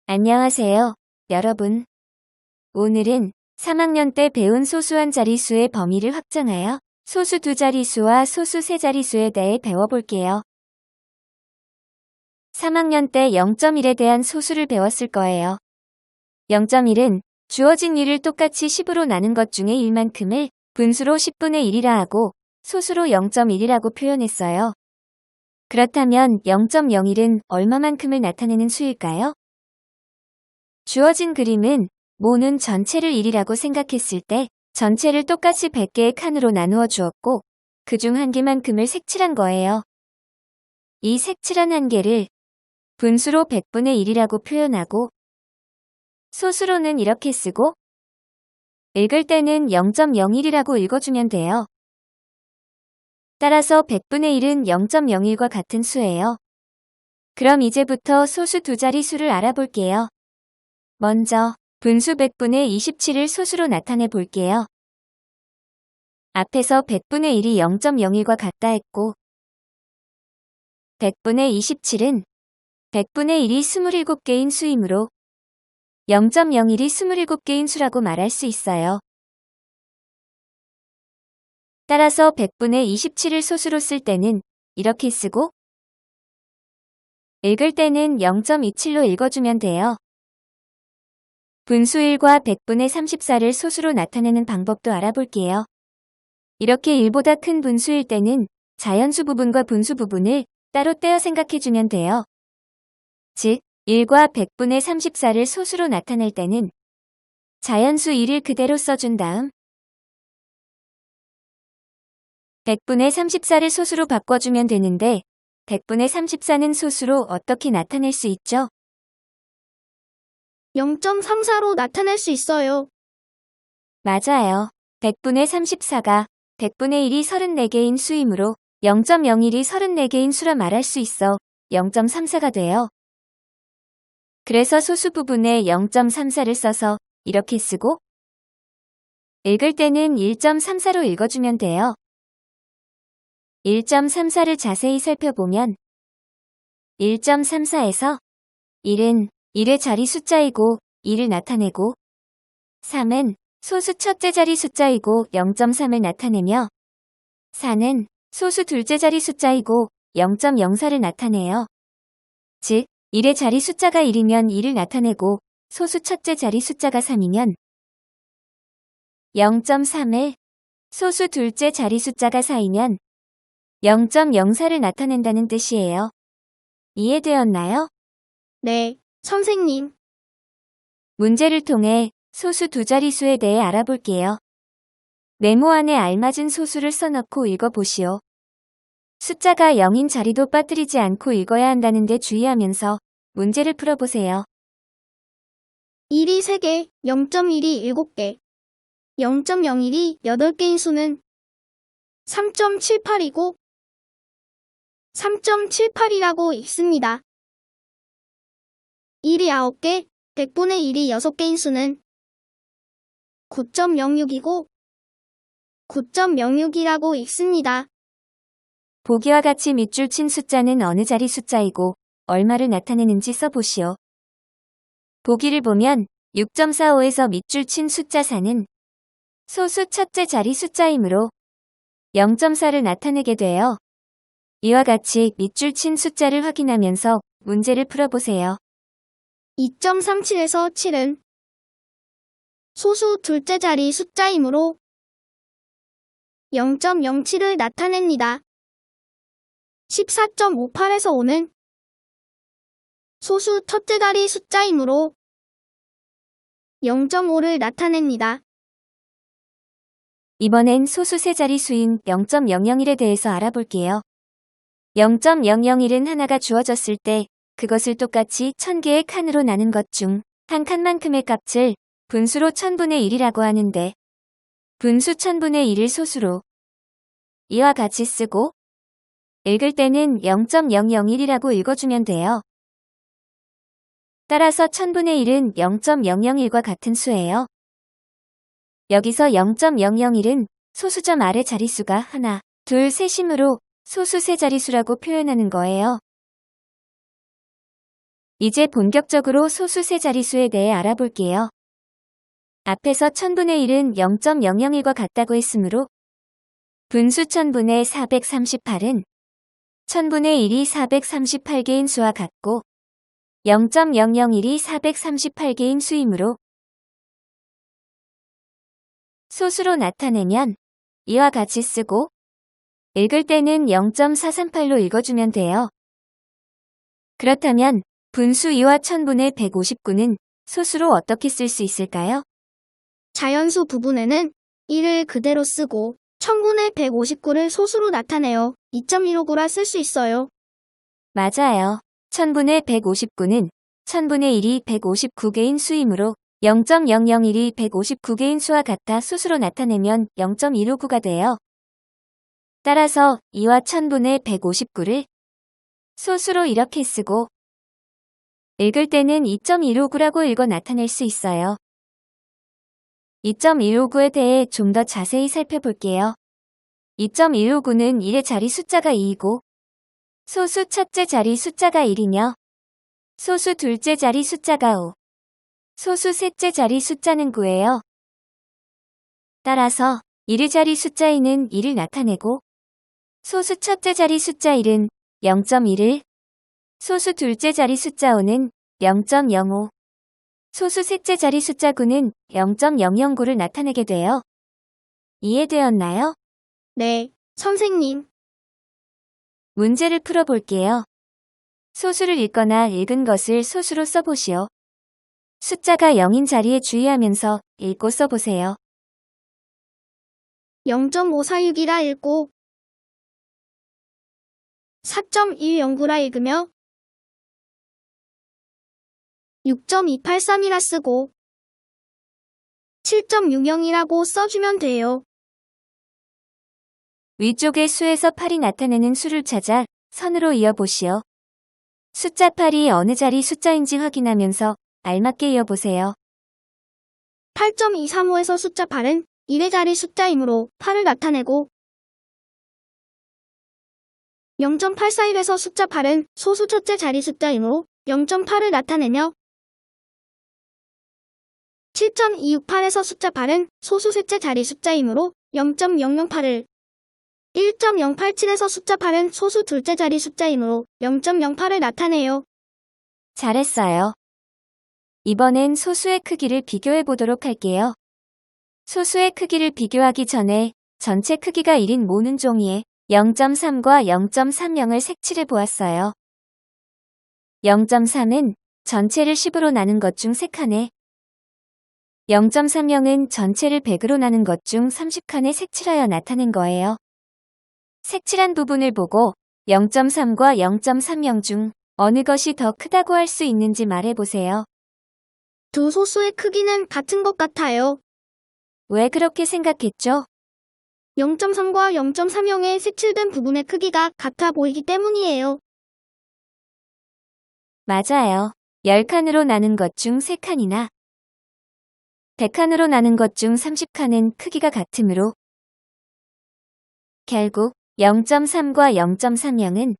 안녕하세요, 여러분. 오늘은 3학년 때 배운 소수한 자리수의 범위를 확장하여 소수 두 자리수와 소수 세 자리수에 대해 배워볼게요. 3학년 때 0.1에 대한 소수를 배웠을 거예요. 0.1은 주어진 일을 똑같이 10으로 나눈 것 중에 1만큼을 분수로 10분의 1이라 하고 소수로 0.1이라고 표현했어요. 그렇다면 0.01은 얼마만큼을 나타내는 수일까요? 주어진 그림은 모는 전체를 1이라고 생각했을 때 전체를 똑같이 100개의 칸으로 나누어 주었고 그중 한 개만큼을 색칠한 거예요. 이 색칠한 한 개를 분수로 100분의 1이라고 표현하고 소수로는 이렇게 쓰고 읽을 때는 0.01이라고 읽어주면 돼요. 따라서 100분의 1은 0.01과 같은 수예요. 그럼 이제부터 소수 두 자리수를 알아볼게요. 먼저 분수 100분의 27을 소수로 나타내 볼게요. 앞에서 100분의 1이 0.01과 같다 했고 100분의 27은 100분의 1이 27개인 수이므로 0.01이 27개인 수라고 말할 수 있어요. 따라서 100분의 27을 소수로 쓸 때는 이렇게 쓰고 읽을 때는 0.27로 읽어주면 돼요. 분수 1과 100분의 34를 소수로 나타내는 방법도 알아볼게요. 이렇게 1보다 큰 분수일 때는 자연수 부분과 분수 부분을 따로 떼어 생각해주면 돼요. 즉, 1과 100분의 34를 소수로 나타낼 때는 자연수 1을 그대로 써준 다음 100분의 34를 소수로 바꿔주면 되는데 100분의 34는 소수로 어떻게 나타낼 수 있죠? 0.34로 나타낼 수 있어요. 맞아요. 100분의 34가 100분의 1이 34개인 수이므로 0.01이 34개인 수라 말할 수 있어 0.34가 돼요. 그래서 소수 부분에 0.34를 써서 이렇게 쓰고 읽을 때는 1.34로 읽어주면 돼요. 1.34를 자세히 살펴보면 1.34에서 1은 1의 자리 숫자이고 2를 나타내고 3은 소수 첫째 자리 숫자이고 0.3을 나타내며 4는 소수 둘째 자리 숫자이고 0.04를 나타내요. 즉, 1의 자리 숫자가 1이면 2를 나타내고 소수 첫째 자리 숫자가 3이면 0.3을 소수 둘째 자리 숫자가 4이면 0.04를 나타낸다는 뜻이에요. 이해되었나요? 네, 선생님. 문제를 통해 소수 두 자리수에 대해 알아볼게요. 네모 안에 알맞은 소수를 써넣고 읽어보시오. 숫자가 0인 자리도 빠뜨리지 않고 읽어야 한다는 데 주의하면서 문제를 풀어보세요. 1이 3개, 0.1이 7개, 0.01이 8개인 수는 3.78이고 3.78이라고 읽습니다. 1이 9개, 100분의 1이 6개인 수는 9.06이고 9.06이라고 읽습니다. 보기와 같이 밑줄 친 숫자는 어느 자리 숫자이고 얼마를 나타내는지 써보시오. 보기를 보면 6.45에서 밑줄 친 숫자 4는 소수 첫째 자리 숫자이므로 0.4를 나타내게 돼요. 이와 같이 밑줄 친 숫자를 확인하면서 문제를 풀어보세요. 2.37에서 7은 소수 둘째 자리 숫자이므로 0.07을 나타냅니다. 14.58에서 5는 소수 첫째 자리 숫자이므로 0.5를 나타냅니다. 이번엔 소수 세 자리 수인 0.001에 대해서 알아볼게요. 0.001은 하나가 주어졌을 때 그것을 똑같이 1000개의 칸으로 나눈 것 중 한 칸만큼의 값을 분수로 1000분의 1이라고 하는데 분수 1000분의 1을 소수로 이와 같이 쓰고 읽을 때는 0.001이라고 읽어주면 돼요. 따라서 1000분의 1은 0.001과 같은 수예요. 여기서 0.001은 소수점 아래 자릿수가 하나, 둘, 셋이므로 소수 세 자릿수라고 표현하는 거예요. 이제 본격적으로 소수 세 자릿수에 대해 알아볼게요. 앞에서 1000분의 1은 0.001과 같다고 했으므로 분수 1000분의 438은 1000분의 1이 438개인 수와 같고 0.001이 438개인 수이므로 소수로 나타내면 이와 같이 쓰고 읽을 때는 0.438로 읽어주면 돼요. 그렇다면 분수 2와 1000분의 159는 소수로 어떻게 쓸 수 있을까요? 자연수 부분에는 1을 그대로 쓰고 1000분의 159를 소수로 나타내어 2.159라 쓸 수 있어요. 맞아요. 1000분의 159는 1000분의 1이 159개인 수이므로 0.001이 159개인 수와 같아 소수로 나타내면 0.159가 돼요. 따라서 2와 1000분의 159를 소수로 이렇게 쓰고 읽을 때는 2.159라고 읽어 나타낼 수 있어요. 2.159에 대해 좀 더 자세히 살펴볼게요. 2.159는 1의 자리 숫자가 2이고 소수 첫째 자리 숫자가 1이며 소수 둘째 자리 숫자가 5, 소수 셋째 자리 숫자는 9예요. 따라서 1의 자리 숫자 2는 1을 나타내고 소수 첫째 자리 숫자 1은 0.1을, 소수 둘째 자리 숫자 5는 0.05, 소수 셋째 자리 숫자 9는 0.009를 나타내게 돼요. 이해되었나요? 네, 선생님. 문제를 풀어볼게요. 소수를 읽거나 읽은 것을 소수로 써보시오. 숫자가 0인 자리에 주의하면서 읽고 써보세요. 0.546이라 읽고 4.109라 읽으며 6.283이라 쓰고 7.60이라고 써주면 돼요. 위쪽의 수에서 8이 나타내는 수를 찾아 선으로 이어보시오. 숫자 8이 어느 자리 숫자인지 확인하면서 알맞게 이어보세요. 8.235에서 숫자 8은 1의 자리 숫자이므로 8을 나타내고 0.841에서 숫자 8은 소수 첫째 자리 숫자이므로 0.8을 나타내며 7.268에서 숫자 8은 소수 셋째 자리 숫자이므로 0.008을 1.087에서 숫자 8은 소수 둘째 자리 숫자이므로 0.08을 나타내요. 잘했어요. 이번엔 소수의 크기를 비교해 보도록 할게요. 소수의 크기를 비교하기 전에 전체 크기가 1인 모는 종이에 0.3과 0.30을 색칠해 보았어요. 0.3은 전체를 10으로 나눈 것 중 3칸에 0.30은 전체를 100으로 나눈 것 중 30칸에 색칠하여 나타낸 거예요. 색칠한 부분을 보고 0.3과 0.30 중 어느 것이 더 크다고 할 수 있는지 말해보세요. 두 소수의 크기는 같은 것 같아요. 왜 그렇게 생각했죠? 0.3과 0.30의 색칠된 부분의 크기가 같아 보이기 때문이에요. 맞아요. 10칸으로 나눈 것 중 3칸이나 100칸으로 나눈 것 중 30칸은 크기가 같으므로 결국 0.3과 0.30은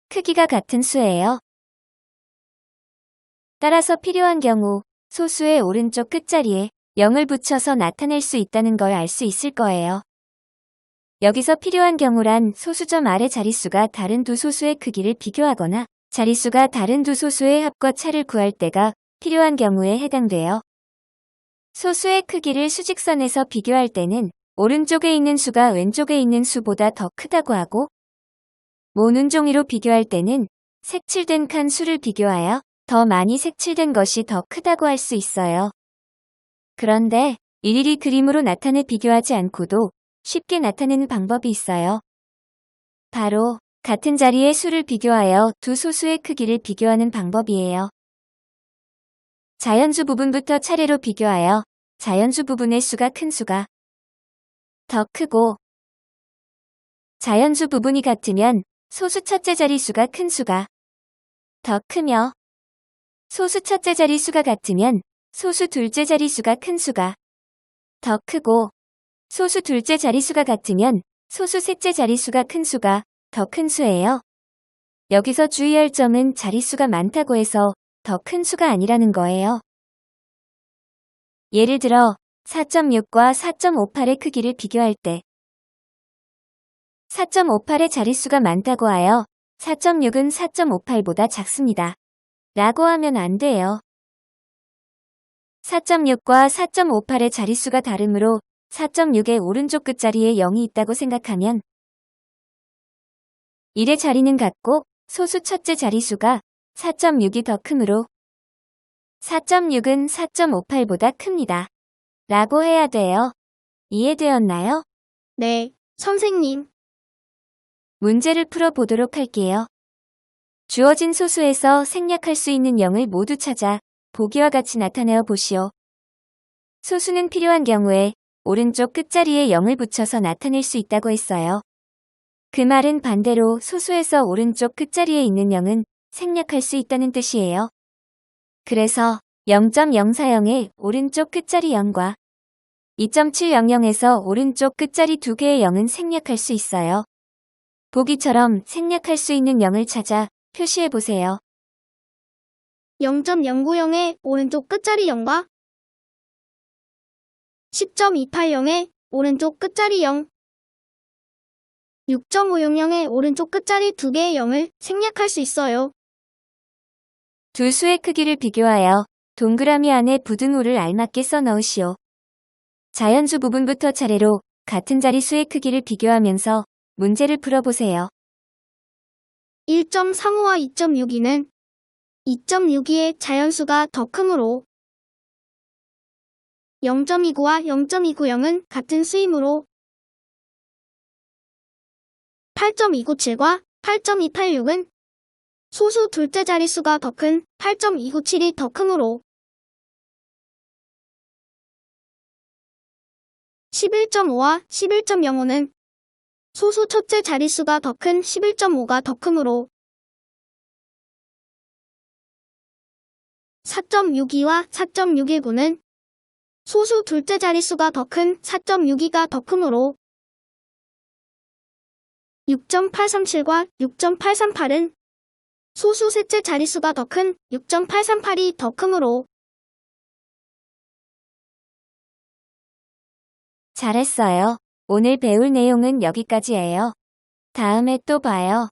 크기가 같은 수예요. 따라서 필요한 경우 소수의 오른쪽 끝자리에 0을 붙여서 나타낼 수 있다는 걸 알 수 있을 거예요. 여기서 필요한 경우란 소수점 아래 자릿수가 다른 두 소수의 크기를 비교하거나 자릿수가 다른 두 소수의 합과 차를 구할 때가 필요한 경우에 해당돼요. 소수의 크기를 수직선에서 비교할 때는 오른쪽에 있는 수가 왼쪽에 있는 수보다 더 크다고 하고 모는 종이로 비교할 때는 색칠된 칸 수를 비교하여 더 많이 색칠된 것이 더 크다고 할 수 있어요. 그런데 일일이 그림으로 나타내 비교하지 않고도 쉽게 나타내는 방법이 있어요. 바로 같은 자리의 수를 비교하여 두 소수의 크기를 비교하는 방법이에요. 자연수 부분부터 차례로 비교하여 자연수 부분의 수가 큰 수가 더 크고 자연수 부분이 같으면 소수 첫째 자리 수가 큰 수가 더 크며 소수 첫째 자리 수가 같으면 소수 둘째 자리 수가 큰 수가 더 크고 소수 둘째 자리 수가 같으면 소수 셋째 자리 수가 큰 수가 더 큰 수예요. 여기서 주의할 점은 자릿수가 많다고 해서 더 큰 수가 아니라는 거예요. 예를 들어 4.6과 4.58의 크기를 비교할 때 4.58의 자릿수가 많다고 하여 4.6은 4.58보다 작습니다. 라고 하면 안 돼요. 4.6과 4.58의 자릿수가 다르므로 4.6의 오른쪽 끝자리에 0이 있다고 생각하면 1의 자리는 같고 소수 첫째 자릿수가 4.6이 더 크므로 4.6은 4.58보다 큽니다. 라고 해야 돼요. 이해되었나요? 네, 선생님. 문제를 풀어보도록 할게요. 주어진 소수에서 생략할 수 있는 0을 모두 찾아 보기와 같이 나타내어 보시오. 소수는 필요한 경우에 오른쪽 끝자리에 0을 붙여서 나타낼 수 있다고 했어요. 그 말은 반대로 소수에서 오른쪽 끝자리에 있는 0은 생략할 수 있다는 뜻이에요. 그래서 0.040의 오른쪽 끝자리 0과 2.700에서 오른쪽 끝자리 2개의 0은 생략할 수 있어요. 보기처럼 생략할 수 있는 0을 찾아 표시해 보세요. 0.090의 오른쪽 끝자리 0과 10.280의 오른쪽 끝자리 0, 6.500의 오른쪽 끝자리 2개의 0을 생략할 수 있어요. 두 수의 크기를 비교하여 동그라미 안에 부등호를 알맞게 써 넣으시오. 자연수 부분부터 차례로 같은 자릿수의 크기를 비교하면서 문제를 풀어보세요. 1.35와 2.62는 2.62의 자연수가 더 크므로 0.29와 0.290은 같은 수이므로 8.297과 8.286은 소수 둘째 자릿수가 더 큰 8.297이 더 크므로 11.5와 11.05는 소수 첫째 자릿수가 더 큰 11.5가 더 크므로 4.62와 4.619는 소수 둘째 자릿수가 더 큰 4.62가 더 크므로 6.837과 6.838은 소수 셋째 자릿수가 더 큰 6.838이 더 크므로 잘했어요. 오늘 배울 내용은 여기까지예요. 다음에 또 봐요.